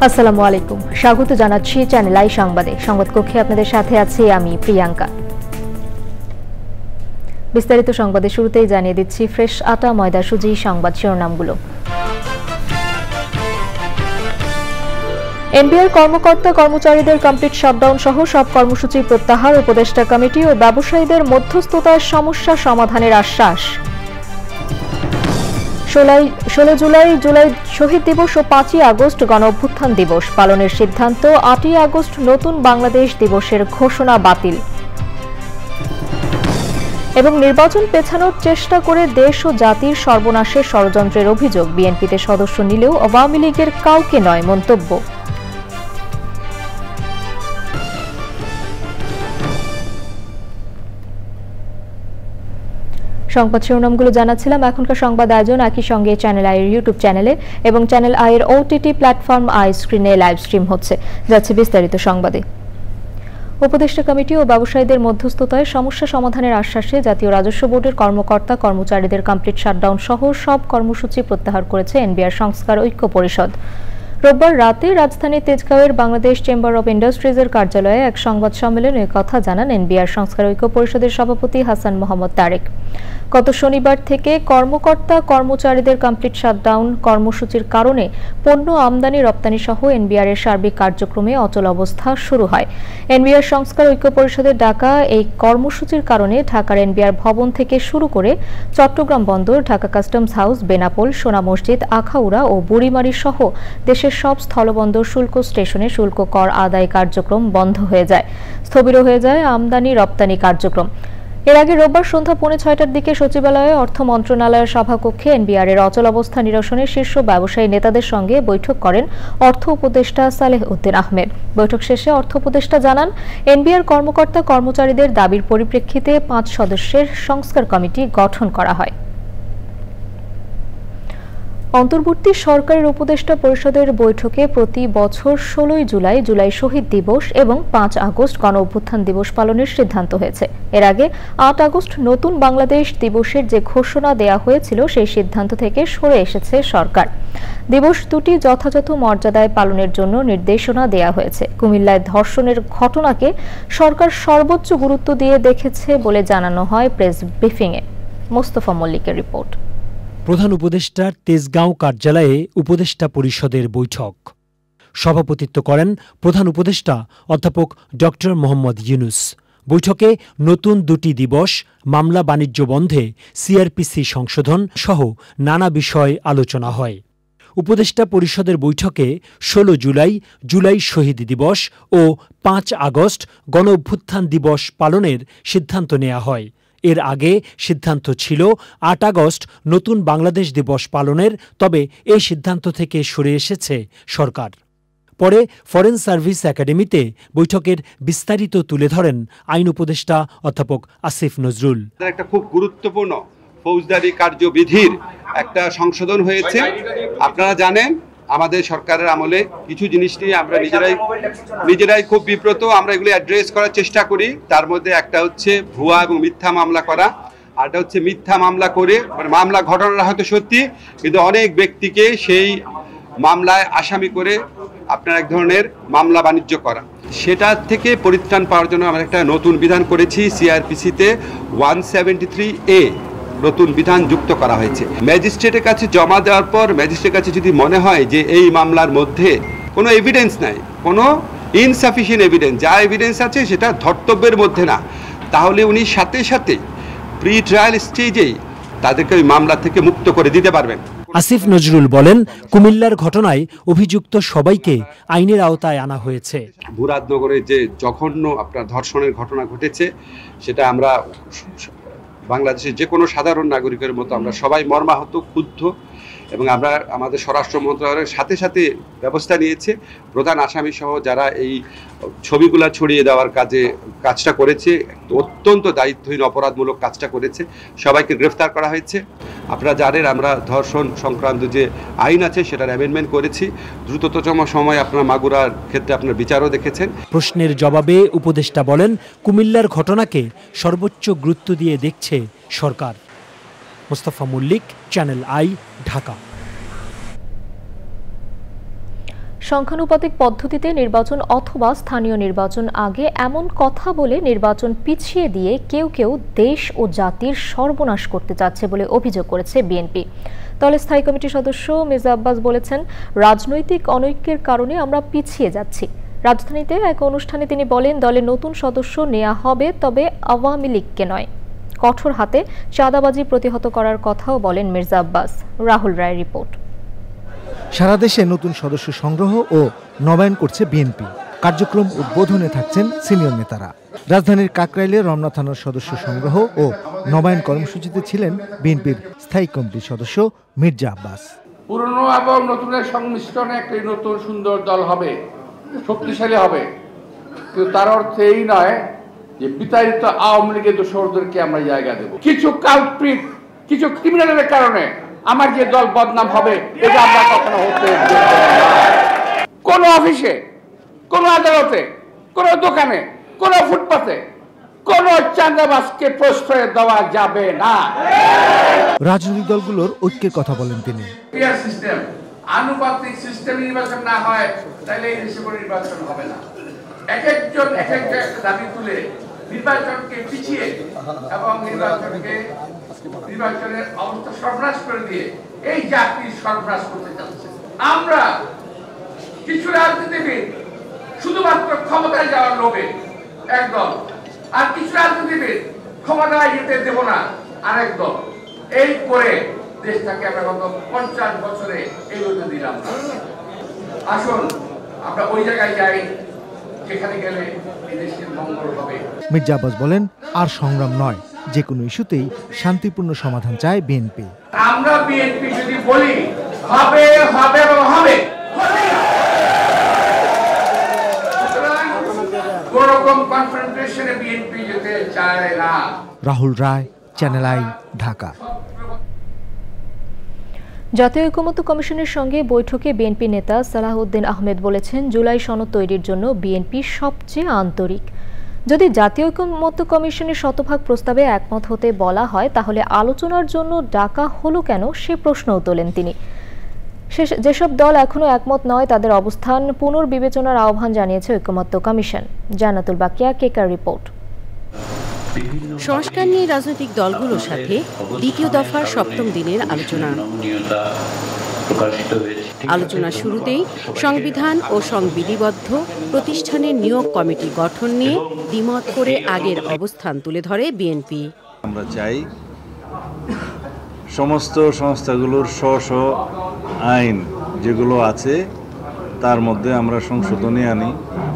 আসসালামু আলাইকুম, স্বাগত জানাচ্ছি চ্যানেল আই সংবাদে। সংবাদ কক্ষে আপনাদের সাথে আছি আমি প্রিয়াঙ্কা। বিস্তারিত সংবাদে শুরুতেই জানিয়ে দিচ্ছি ফ্রেশ আটা ময়দা সুজি সংবাদ শিরোনামগুলো। এনবিআর কর্মকর্তা কর্মচারীদের কমপ্লিট শাটডাউন সহ সব কর্মসূচি প্রত্যাহার, উপদেষ্টা কমিটি ও ব্যবসায়ীদের মধ্যস্থতার সমস্যা সমাধানের আশ্বাস। 16 জুলাই শহীদ দিবস ও 5ই আগস্ট গণ অভ্যুত্থান দিবস পালনের সিদ্ধান্ত, 8ই আগস্ট নতুন বাংলাদেশ দিবসের ঘোষণা বাতিল। এবং নির্বাচন পেছানোর চেষ্টা করে দেশ ও জাতির সর্বনাশের ষড়যন্ত্রের অভিযোগ, বিএনপিতে সদস্য নিলেও আওয়ামী লীগের কাউকে নয় মন্তব্য। সংবাদ শিরোনামগুলো জানাচ্ছিলাম। এখনকার সংবাদ আয়োজন একই সঙ্গে চ্যানেল আই এর ইউটিউব চ্যানেলে এবং চ্যানেল আই এর ওটিটি প্ল্যাটফর্ম আই স্ক্রিনে লাইভ স্ট্রিম হচ্ছে। যাচ্ছে বিস্তারিত সংবাদে। উপদেষ্টা কমিটি ও ব্যবসায়ীদের মধ্যস্থতায় সমস্যা সমাধানের আশ্বাসে জাতীয় রাজস্ব বোর্ডের কর্মকর্তা কর্মচারীদের কমপ্লিট শাটডাউন সহ সব কর্মসূচি প্রত্যাহার করেছে এনবিআর সংস্কার ঐক্য পরিষদ। রোববার রাতে রাজধানীর তেজগাঁওয়ের বাংলাদেশ চেম্বার অব ইন্ডাস্ট্রিজের কার্যালয়ে এক সংবাদ সম্মেলনে কথা জানান এনবিআর সংস্কার ঐক্য পরিষদের সভাপতি হাসান মোহাম্মদ তারেক। গত শনিবার থেকে কর্মকর্তা কর্মচারীদের কমপ্লিট শাটডাউন কর্মসূচির কারণে পণ্য আমদানি রপ্তানি সহ এনবিআর এর সার্বিক কার্যক্রমে অচল অবস্থা শুরু হয়। এনবিআর সংস্কার ঐক্য পরিষদের ডাকা এই কর্মসূচির কারণে ঢাকার এনবিআর ভবন থেকে শুরু করে চট্টগ্রাম বন্দর, ঢাকা কাস্টমস হাউস, বেনাপোল, সোনা মসজিদ, আখাউড়া ও বুড়িমারি সহ দেশের সব স্থলবন্দর শুল্ক স্টেশনে শুল্ক কর আদায় কার্যক্রম বন্ধ হয়ে যায়। স্থবির হয়ে যায় আমদানি রপ্তানি কার্যক্রম। এর আগে রোববার সন্ধ্যা 6:45টার দিকে সচিবালয়ে অর্থ মন্ত্রণালয়ের সভাকক্ষে এনবিআর এর অচল অবস্থা নিরসনে শীর্ষ ব্যবসায়ী নেতাদের সঙ্গে বৈঠক করেন অর্থ উপদেষ্টা সালেহ উদ্দিন আহমেদ। বৈঠক শেষে অর্থ উপদেষ্টা জানান, এনবিআর কর্মকর্তা কর্মচারীদের দাবির পরিপ্রেক্ষিতে 5 সদস্যের সংস্কার কমিটি গঠন করা হয়। অন্তর্বর্তী সরকারের উপদেষ্টা পরিষদের বৈঠকে প্রতি বছর 16 জুলাই শহীদ দিবস এবং 5 আগস্ট গণ অভ্যুত্থান দিবস পালনের সিদ্ধান্ত হয়েছে। এর আগে 8 আগস্ট নতুন বাংলাদেশ দিবসের যে ঘোষণা দেয়া হয়েছিল সেই সিদ্ধান্ত থেকে সরে এসেছে সরকার। দিবস দুটি যথাযথ মর্যাদায় পালনের জন্য নির্দেশনা দেয়া হয়েছে। কুমিল্লায় ধর্ষণের ঘটনাকে সরকার সর্বোচ্চ গুরুত্ব দিয়ে দেখেছে বলে জানানো হয় প্রেস ব্রিফিংয়ে। মোস্তফা মল্লিকের রিপোর্ট। প্রধান উপদেষ্টার তেজগাঁও কার্যালয়ে উপদেষ্টা পরিষদের বৈঠক সভাপতিত্ব করেন প্রধান উপদেষ্টা অধ্যাপক ডক্টর মোহাম্মদ ইউনুস। বৈঠকে নতুন দুটি দিবস, মামলা বাণিজ্য বন্ধে সিআরপিসি সংশোধন সহ নানা বিষয় আলোচনা হয়। উপদেষ্টা পরিষদের বৈঠকে 16 জুলাই শহীদ দিবস ও 5 আগস্ট গণ অভ্যুত্থান দিবস পালনের সিদ্ধান্ত নেওয়া হয়। এর আগে সিদ্ধান্ত ছিল 8 আগস্ট নতুন বাংলাদেশ দিবস পালনের, তবে এই সিদ্ধান্ত থেকে সরে এসেছে সরকার। পরে ফরেন সার্ভিস একাডেমিতে বৈঠকের বিস্তারিত তুলে ধরেন আইন উপদেষ্টা অধ্যাপক আসিফ নজরুল। একটা খুব গুরুত্বপূর্ণ ফৌজদারি কার্যবিধির একটা সংশোধন হয়েছে। আপনারা জানেন আমাদের সরকারের আমলে কিছু জিনিস নিয়ে আমরা নিজেরাই খুব বিব্রত। আমরা এগুলি অ্যাড্রেস করার চেষ্টা করি। তার মধ্যে একটা হচ্ছে ভুয়া এবং মিথ্যা মামলা করা, আরটা হচ্ছে মিথ্যা মামলা করে মামলা ঘটনাটা হয়তো সত্যি, কিন্তু অনেক ব্যক্তিকে সেই মামলায় আসামি করে আপনার এক ধরনের মামলা বাণিজ্য করা। সেটা থেকে পরিত্রাণ পাওয়ার জন্য আমরা একটা নতুন বিধান করেছি। সিআরপিসিতে 173A নতুন বিধান যুক্ত করা হয়েছে। ম্যাজিস্ট্রেটের কাছে জমা দেওয়ার পর ম্যাজিস্ট্রেটের কাছে যদি মনে হয় যে এই মামলার মধ্যে কোনো এভিডেন্স নাই, কোনো ইনসাফিসিয়েন্ট এভিডেন্স, যা এভিডেন্স আছে সেটা ধর্তব্যের মধ্যে না, তাহলে উনি সাথে সাথে প্রি ট্রায়াল স্টেজেই তাদেরকে ওই মামলা থেকে মুক্ত করে দিতে পারবেন। আসিফ নজরুল বলেন, কুমিল্লার ঘটনায় অভিযুক্ত সবাইকে আইনের আওতায় আনা হয়েছে। মুরাদনগরে যে জঘন্য আপনার ধর্ষণের ঘটনা ঘটেছে, সেটা আমরা বাংলাদেশের যে কোনো সাধারণ নাগরিকের মতো আমরা সবাই মর্মাহত, ক্ষুব্ধ, এবং আমরা আমাদের স্বরাষ্ট্র মন্ত্রণালয়ের সাথে সাথে ব্যবস্থা নিয়েছে। প্রধান আসামি সহ যারা এই ছবিগুলা ছড়িয়ে দেওয়ার কাজটা করেছে, অত্যন্ত দায়িত্বহীন অপরাধমূলক কাজটা করেছে, সবাইকে গ্রেফতার করা হয়েছে। আপনারা জানেন আমরা ধর্ষণ সংক্রান্ত যে আইন আছে সেটার অ্যামেন্ডমেন্ট করেছি। দ্রুততম সময় আপনারা মাগুরার ক্ষেত্রে আপনার বিচারও দেখেছেন। প্রশ্নের জবাবে উপদেষ্টা বলেন, কুমিল্লার ঘটনাকে সর্বোচ্চ গুরুত্ব দিয়ে দেখছে সরকার। Mostafa Mallik, channel I, Dhaka. সংখ্যানুপাতিক পদ্ধতিতে নির্বাচন অথবা স্থানীয় নির্বাচন আগে এমন কথা বলে নির্বাচন পিছিয়ে দিয়ে কেউ কেউ দেশ ও জাতির সর্বনাশ করতে যাচ্ছে বলে অভিযোগ করেছে বিএনপি। দলের স্থায়ী কমিটির সদস্য মির্জা আব্বাস বলেছেন, রাজনৈতিক অনৈক্যের কারণে আমরা পিছিয়ে যাচ্ছি। রাজধানীতে এক অনুষ্ঠানে তিনি বলেন, দলে নতুন সদস্য নেওয়া হবে, তবে আওয়ামী লীগকে নয়। কঠোর হাতে চাঁদাবাজি প্রতিহত করার কথাও বলেন মির্জা আব্বাস। রাহুল রায়ের রিপোর্ট। সারা দেশে নতুন সদস্য সংগ্রহ ও নবায়ন করছে বিএনপি। কার্যক্রম উদ্বোধনে থাকছেন সিনিয়র নেতারা। রাজধানীর কাকরাইলে রমনা থানার সদস্য সংগ্রহ ও নবায়ন কর্মসূচিতে ছিলেন বিএনপির স্থায়ী কমিটির সদস্য মির্জা আব্বাস। পুরনো এবং নতুনের সংমিশ্রণে একটি নতুন সুন্দর দল হবে, শক্তিশালী হবে, কিন্তু তার অর্থ এই নয় যে বিতাড়িত আওয়ামী লীগের দোসরদেরকে আমরা জায়গা দেব। কিছু কালপ্রিট, কিছু ক্রিমিনালের কারণে আমার যে দল বদনাম হবে, এটা আমরা কখনো হতে দেব না। কোন অফিসে, কোন আদালতে, কোন দোকানে, কোন ফুটপাতে কোন চাঁদাবাজকে প্রশ্রয় দেওয়া যাবে না। রাজনৈতিক দলগুলোর ঐক্যের কথা বলেন তিনি। সিস্টেম, আনুপাতিক সিস্টেম নির্বাচন না হয় তাহলে এই দেশে কোনো নির্বাচন হবে না। এক একজন এক একটা দাবি তুলে নির্বাচনকে পিছিয়ে এবং নির্বাচনের অবস্থা সর্বনাশ করে দিয়ে এই জাতির সর্বনাশ করতে চাচ্ছে। আমরা কিছু রাজনীতিবিদ শুধুমাত্র ক্ষমতায় যাওয়ার লোভে একদল, আর কিছু রাজনীতিবিদ ক্ষমতায় যেতে দেব না আরেক দল, এই করে দেশটাকে আমরা গত 50 বছরে এগোতে দিলাম না। আসুন আমরা ওই জায়গায় যাই যেখানে গেলে এই দেশের মঙ্গল হবে। মির্জা আব্বাস বলেন, আর সংগ্রাম নয়, যে কোনো ইস্যুতেই শান্তিপূর্ণ সমাধান চায় বিএনপি। আমরা বিএনপি যদি বলি হবে হবে এবং হবে, কোন রকম কনফ্রন্টেশনে বিএনপি যেতে চায় না। রাহুল রায়, চ্যানেল আই, ঢাকা। জাতীয় ঐকমত্য কমিশনের সঙ্গে বৈঠকে বিএনপি নেতা সালাহউদ্দিন আহমেদ বলেছেন, জুলাই সনদ তৈরির জন্য বিএনপি সবচেয়ে আন্তরিক। যদি জাতীয় ঐকমত্য কমিশনের শতভাগ প্রস্তাবে একমত হতে বলা হয়, তাহলে আলোচনার জন্য ডাকা হলো কেন, সে প্রশ্নও তোলেন তিনি। যেসব দল এখনো একমত নয়, তাদের অবস্থান পুনর্বিবেচনার আহ্বান জানিয়েছে ঐকমত্য কমিশন। জান্নাতুল বাকিয়া, কেকার রিপোর্ট। সংস্কার নিয়ে রাজনৈতিক দলগুলোর সাথে দ্বিতীয় দফার 7ম দিনের আলোচনার শুরুতেই সংবিধান ও সংবিধিবদ্ধ প্রতিষ্ঠানের নিয়োগ কমিটি গঠন নিয়ে দ্বিমত করে আগের অবস্থান তুলে ধরে বিএনপি। আমরা চাই সমস্ত সংস্থাগুলোর স্ব আইন যেগুলো আছে তার মধ্যে আমরা সংশোধনী আনি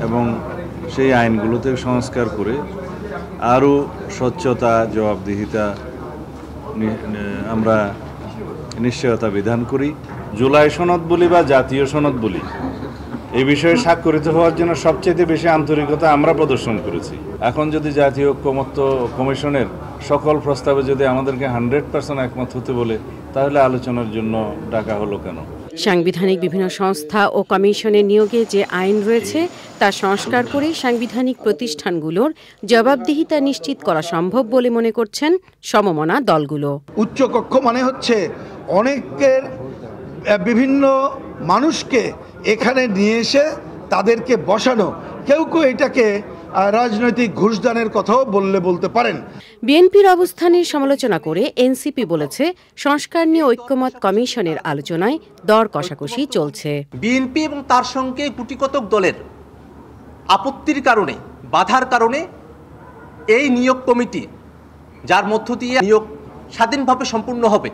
এবং সেই আইনগুলোতে সংস্কার করে আরও স্বচ্ছতা, জবাবদিহিতা আমরা নিশ্চয়তা বিধান করি। জুলাই সনদ বলি বা জাতীয় সনদ বলি, এই বিষয়ে স্বাক্ষরিত হওয়ার জন্য সবচেয়ে বেশি আন্তরিকতা আমরা প্রদর্শন করেছি। এখন যদি জাতীয় ঐকমত্য কমিশনের সকল প্রস্তাবে যদি আমাদেরকে 100% একমত হতে বলে, তাহলে আলোচনার জন্য ডাকা হলো কেন? সাংবিধানিক বিভিন্ন সংস্থা ও কমিশনের নিয়োগে যে আইন রয়েছে তা সংস্কার করে সাংবিধানিক প্রতিষ্ঠানগুলোর জবাবদিহিতা নিশ্চিত করা সম্ভব বলে মনে করছেন সমমনা দলগুলো। উচ্চকক্ষ মানে হচ্ছে অনেকের বিভিন্ন মানুষকে এখানে নিয়ে এসে তাদেরকে বসানো। কেউ কেউ এটাকে রাজনৈতিক ঘুষদানের কথাও বলতে পারেন। বিএনপির অবস্থানের সমালোচনা করে এনসিপি বলেছে, সংস্কার নিয়ে ঐকমত্য কমিশনের আলোচনায় দর কষাকষি চলছে। বিএনপি এবং তার সঙ্গে গুটিকতক দলের আপত্তির কারণে, বাধার কারণে এই নিয়োগ কমিটি, যার মধ্য দিয়ে নিয়োগ স্বাধীনভাবে সম্পূর্ণ হবে,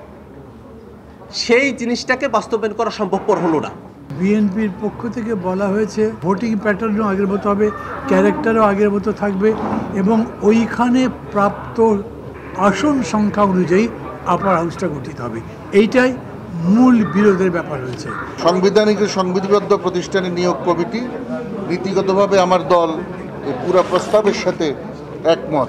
সেই জিনিসটাকে বাস্তবায়ন করা সম্ভবপর হলো না। বিএনপির পক্ষ থেকে বলা হয়েছে ভোটিং প্যাটার্নও আগের মতো হবে, ক্যারেক্টারও আগের মতো থাকবে এবং ওইখানে প্রাপ্ত আসন সংখ্যা অনুযায়ী আপার হাউসটা গঠিত হবে। এইটাই মূল বিরোধের ব্যাপার হয়েছে। সাংবিধানিক সংবিধিবদ্ধ প্রতিষ্ঠানের নিয়োগ কমিটি, নীতিগতভাবে আমার দল এই পুরো প্রস্তাবের সাথে একমত।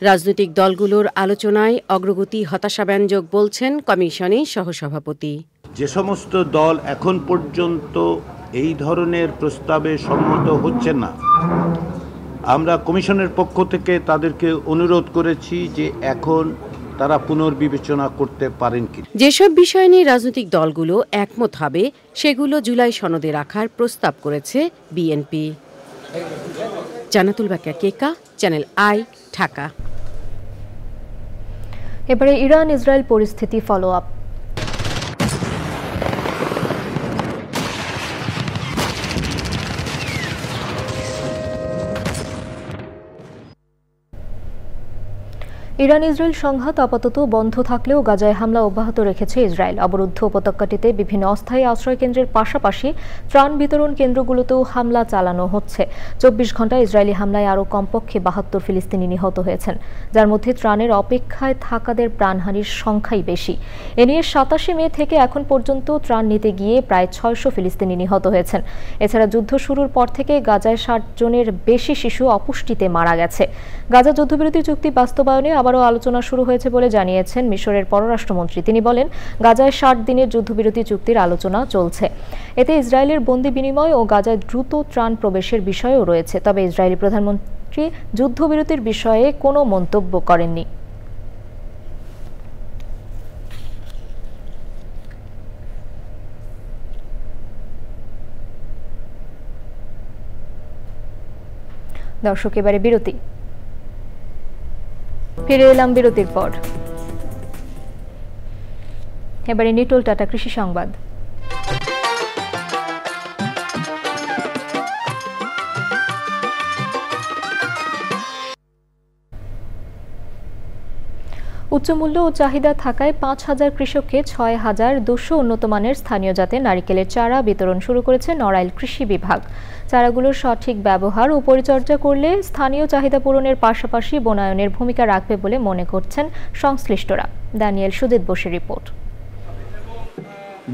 রাজনৈতিক দলগুলোর আলোচনায় অগ্রগতি হতাশাব্যঞ্জক বলছেন কমিশনের সহসভাপতি। যে সমস্ত দল এখন পর্যন্ত এই ধরনের প্রস্তাবে সম্মত হচ্ছে না, আমরা কমিশনের পক্ষ থেকে তাদেরকে অনুরোধ করেছি যে এখন তারা পুনর্বিবেচনা করতে পারেন কি। যেসব বিষয় নিয়ে রাজনৈতিক দলগুলো একমত হবে সেগুলো জুলাই সনদে রাখার প্রস্তাব করেছে BNP. Jannatul বাকিয়া, Keka, channel I, Dhaka. এবারে ইরান ইসরায়েল পরিস্থিতি ফলো আপ। ইরান ইসরায়েল সংঘাত আপাতত বন্ধ থাকলেও গাজায় হামলা অব্যাহত রেখেছে ইসরায়েল। অবরুদ্ধ উপত্যকাটিতে বিভিন্ন অস্থায়ী আশ্রয় কেন্দ্রের পাশাপাশি ত্রাণ বিতরণ কেন্দ্রগুলোতেও হামলা চালানো হচ্ছে। 24 ঘণ্টায় ইসরায়েলি হামলায় আরও কমপক্ষে 72 ফিলিস্তিনি নিহত হয়েছেন, যার মধ্যে ত্রাণের অপেক্ষায় থাকাদের প্রাণহানির সংখ্যাই বেশি। এ নিয়ে 27 মে থেকে এখন পর্যন্ত ত্রাণ নিতে গিয়ে প্রায় 600 ফিলিস্তিনি নিহত হয়েছেন। এছাড়া যুদ্ধ শুরুর পর থেকে গাজায় 60 জনের বেশি শিশু অপুষ্টিতে মারা গেছে। গাজা যুদ্ধবিরতি চুক্তি বাস্তবায়নে আবারও আলোচনা শুরু হয়েছে বলে জানিয়েছেন মিশরের পররাষ্ট্রমন্ত্রী। তিনি বলেন, গাজায় 60 দিনের যুদ্ধবিরতি চুক্তির আলোচনা চলছে। এতে ইসরায়েলের বন্দি বিনিময় ও গাজায় দ্রুত ত্রাণ প্রবেশের বিষয়ও রয়েছে। তবে ইসরায়েলি প্রধানমন্ত্রী যুদ্ধবিরতির বিষয়ে কোনো মন্তব্য করেননি। দর্শক, এবারে বিরতি। ফিরে এলাম বিরতির পর। এবারে নিটোল টাটা কৃষি সংবাদ। উচ্চ মূল্য ও চাহিদা থাকায় 5,000 কৃষককে 6,200 উন্নত মানের স্থানীয় জাতের নারিকেলের চারা বিতরণ শুরু করেছে নড়াইল কৃষি বিভাগ। চারাগুলোর সঠিক ব্যবহার ও পরিচর্যা করলে স্থানীয় চাহিদা পূরণের পাশাপাশি বনায়নের ভূমিকা রাখবে বলে মনে করছেন সংশ্লিষ্টরা। দানিয়েল সুজিত বসের রিপোর্ট।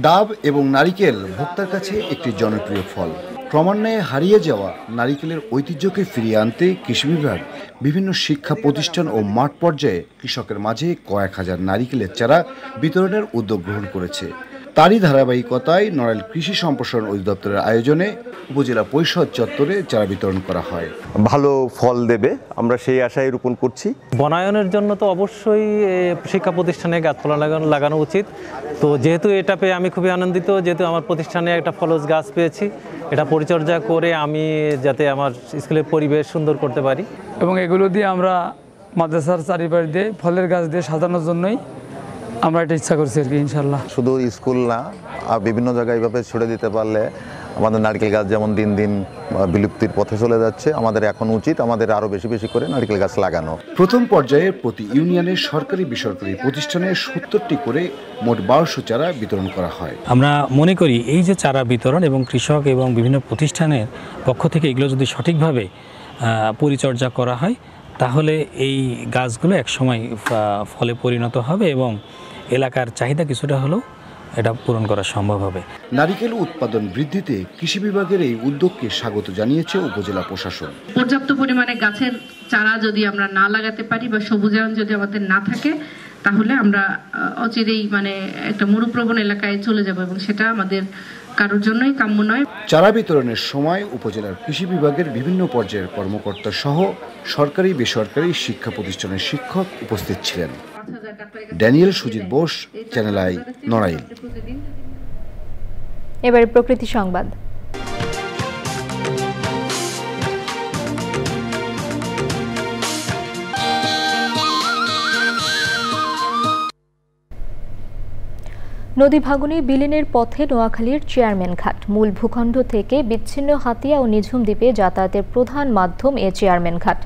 ডাব এবং নারিকেল ভোক্তার কাছে একটি জনপ্রিয় ফল। ক্রমান্বয়ে হারিয়ে যাওয়া নারিকেলের ঐতিহ্যকে ফিরিয়ে আনতে কৃষি বিভাগ বিভিন্ন শিক্ষা প্রতিষ্ঠান ও মাঠ পর্যায়ে কৃষকের মাঝে কয়েক হাজার নারিকেলের চারা বিতরণের উদ্যোগ গ্রহণ করেছে। তারই ধারাবাহিকতায় নড়াইল কৃষি সম্প্রসারণ অধিদপ্তরের আয়োজনে উপজেলা পরিষদ চত্বরে চারা বিতরণ করা হয়। ভালো ফল দেবে, আমরা সেই আশায় রোপণ করছি। বনায়নের জন্য তো অবশ্যই শিক্ষা প্রতিষ্ঠানে গাছপালা লাগানো উচিত। তো যেহেতু এটা পেয়ে আমি খুবই আনন্দিত, যেহেতু আমার প্রতিষ্ঠানে একটা ফলজ গাছ পেয়েছি, এটা পরিচর্যা করে আমি যাতে আমার স্কুলের পরিবেশ সুন্দর করতে পারি। এবং এগুলো দিয়ে আমরা মাদ্রাসার চারিপাশ দিয়ে ফলের গাছ দিয়ে সাজানোর জন্যই আমরা এটা ইচ্ছা করছি আর কি, ইনশাল্লাহ। শুধু স্কুল না, বিভিন্ন জায়গায় এইভাবে ছড়ে দিতে পারলে আমাদের নারকেল গাছ যেমন দিন দিন বিলুপ্তির পথে চলে যাচ্ছে, আমাদের এখন উচিত আমাদের আরও বেশি বেশি করে নারকেল গাছ লাগানো। প্রথম পর্যায়ে প্রতি ইউনিয়নের সরকারি বেসরকারি প্রতিষ্ঠানে 70টি করে মোট 1200 চারা বিতরণ করা হয়। আমরা মনে করি এই যে চারা বিতরণ এবং কৃষক এবং বিভিন্ন প্রতিষ্ঠানের পক্ষ থেকে এগুলো যদি সঠিকভাবে পরিচর্যা করা হয়, তাহলে এই গাছগুলো একসময় ফলে পরিণত হবে এবং এলাকার চাহিদা কিছুটা হলেও এটা পূরণ করা সম্ভব হবে। নারিকেল উৎপাদন বৃদ্ধিতে কৃষি বিভাগের এই উদ্যোগকে স্বাগত জানিয়েছে উপজেলা প্রশাসন। পর্যাপ্ত পরিমাণে গাছের চারা যদি আমরা না লাগাতে পারি বা সবুজায়ন যদি আমাদের না থাকে, তাহলে আমরা অচিরেই একটা মরুপ্রবণ এলাকায় চলে যাব এবং সেটা আমাদের কারোর জন্যই কাম্য নয়। চারা বিতরণের সময় উপজেলার কৃষি বিভাগের বিভিন্ন পর্যায়ের কর্মকর্তা সহ সরকারি বেসরকারি শিক্ষা প্রতিষ্ঠানের শিক্ষক উপস্থিত ছিলেন। Daniel Sujit Bose, channel I, Narail. এবার প্রকৃতি সংবাদ। নদী ভাঙনে বিলীনের পথে নোয়াখালীর চেয়ারম্যান ঘাট। মূল ভূখণ্ড থেকে বিচ্ছিন্ন হাতিয়া ও নিঝুম দ্বীপে যাতায়াতের প্রধান মাধ্যম এ চেয়ারম্যান ঘাট।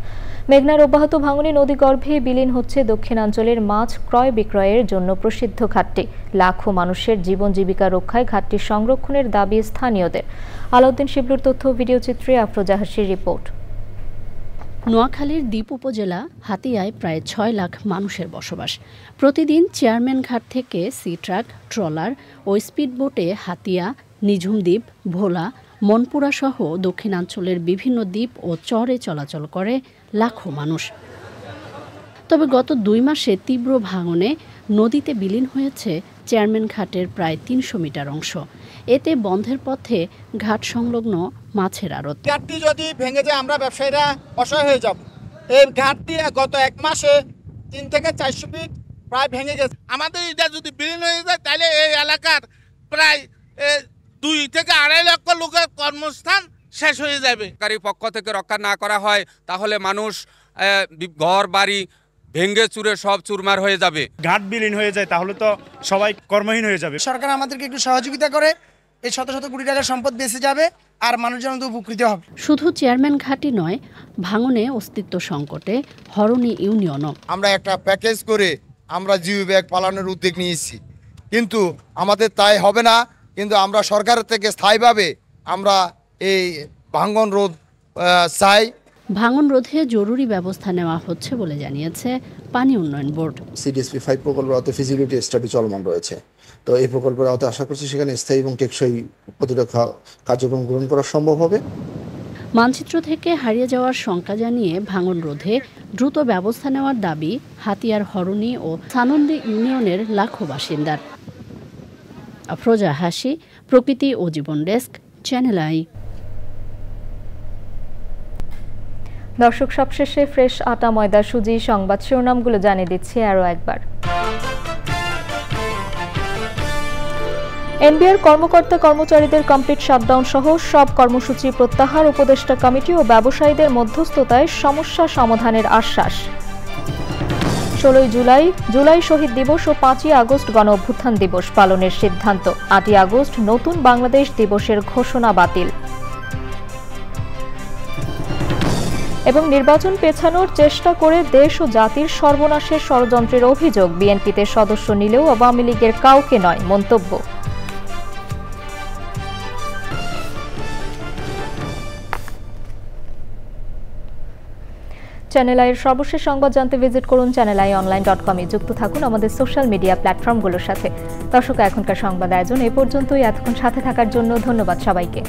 মেঘনার অব্যাহত ভাঙনে নদীগর্ভে বিলীন হচ্ছে দক্ষিণাঞ্চলের মাছ ক্রয় বিক্রয়ের জন্য প্রসিদ্ধ ঘাটটি। লাখো মানুষের জীবন জীবিকা রক্ষায় ঘাটটি সংরক্ষণের দাবি স্থানীয়দের। আলাউদ্দিন শিবলুর তথ্য ভিডিওচিত্রে আফরোজাহাসির রিপোর্ট। নোয়াখালীর দ্বীপ উপজেলা হাতিয়ায় প্রায় 6 লাখ মানুষের বসবাস। প্রতিদিন চেয়ারম্যান ঘাট থেকে সি ট্রাক, ট্রলার ও স্পিডবোটে হাতিয়া, নিঝুম দ্বীপ, ভোলা, মনপুরা সহ দক্ষিণাঞ্চলের বিভিন্ন দ্বীপ ও চরে চলাচল করে লাখো মানুষ। তবে গত 2 মাসে তীব্র ভাঙনে নদীতে বিলীন হয়েছে চেয়ারম্যান ঘাটের প্রায় 300 মিটার অংশ। এতে বন্ধের পথে ঘাট সংলগ্ন মাছের আড়ত। ঘাটটি যদি ভেঙে যায় আমরা ব্যবসায়ীরা অসহায় হয়ে যাব। এই ঘাটটি গত 1 মাসে 3 থেকে 400 ফিট প্রায় ভেঙে গেছে। আমাদের এটা যদি বিলীন হয়ে যায় তাহলে এই এলাকার প্রায় 2 থেকে 2.5 লক্ষ লোকের কর্মস্থান শেষ হয়ে যাবে। সরকারি পক্ষ থেকে রক্ষা না করা হয় তাহলে মানুষ ঘর বাড়ি ভেঙে চুরে সব চুরমার হয়ে যাবে। ঘাট বিলীন হয়ে যায় তাহলে তো সবাই কর্মহীন হয়ে যাবে। সরকার আমাদেরকে একটু সহযোগিতা করে এই শত শত কোটি টাকার সম্পদ বেঁচে যাবে আর মানুষজন তো উপকৃত হবে। শুধু চেয়ারম্যান ঘাটই নয়, ভাঙনে অস্তিত্ব সংকটে হরণী ইউনিয়নও। আমরা একটা প্যাকেজ করে আমরা জিও ব্যাগ পালানোর উদ্যোগ নিয়েছি, কিন্তু আমাদের তাই হবে না। কিন্তু আমরা সরকারের থেকে স্থায়ীভাবে আমরা এই ভাঙন রোধ চাই। ভাঙন রোধে জরুরি ব্যবস্থা নেওয়া হচ্ছে বলে জানিয়েছে পানি উন্নয়ন বোর্ড। CDSP 5 প্রকল্পের আওতায় ফিজিবিলিটি স্টাডি চলমান রয়েছে। তো এই প্রকল্পের আওতায় আশা করছি সেখানে স্থায়ী এবং টেকসই প্রতিরক্ষা কার্যক্রম গ্রহণ করা সম্ভব হবে। মানচিত্র থেকে হারিয়ে যাওয়ার শঙ্কা জানিয়ে ভাঙন রোধে দ্রুত ব্যবস্থা নেওয়ার দাবি হাতিয়ার, হরণী ও সানন্দী ইউনিয়নের লাখো বাসিন্দার। আফরোজা হাসি, প্রকৃতি ও জীবন ডেস্ক, চ্যানেল আই। দর্শক, সবশেষে ফ্রেশ আটা, ময়দা, সুজি সংবাদ শিরোনামগুলো জানিয়ে দিচ্ছি আরও একবার। এনবিআর কর্মকর্তা কর্মচারীদের কমপ্লিট শাটডাউন সহ সব কর্মসূচি প্রত্যাহার, উপদেষ্টা কমিটি ও ব্যবসায়ীদের মধ্যস্থতায় সমস্যা সমাধানের আশ্বাস। 16 জুলাই শহীদ দিবস ও 5ই আগস্ট গণ অভ্যুত্থান দিবস পালনের সিদ্ধান্ত। 8ই আগস্ট নতুন বাংলাদেশ দিবসের ঘোষণা বাতিল। এবং নির্বাচন পেছানোর চেষ্টা করে দেশ ও জাতির সর্বনাশের ষড়যন্ত্রের অভিযোগ, বিএনপিতে সদস্য নিলেও আওয়ামী লীগের কাউকে নয় মন্তব্য। চ্যানেল আইয়ের সর্বশেষ সংবাদ জানতে ভিজিট করুন channelionline.com এ। যুক্ত থাকুন আমাদের সোশ্যাল মিডিয়া প্ল্যাটফর্মগুলোর সাথে। দর্শক, এখনকার সংবাদ আয়োজন এ পর্যন্তই। এতক্ষণ সাথে থাকার জন্য ধন্যবাদ সবাইকে।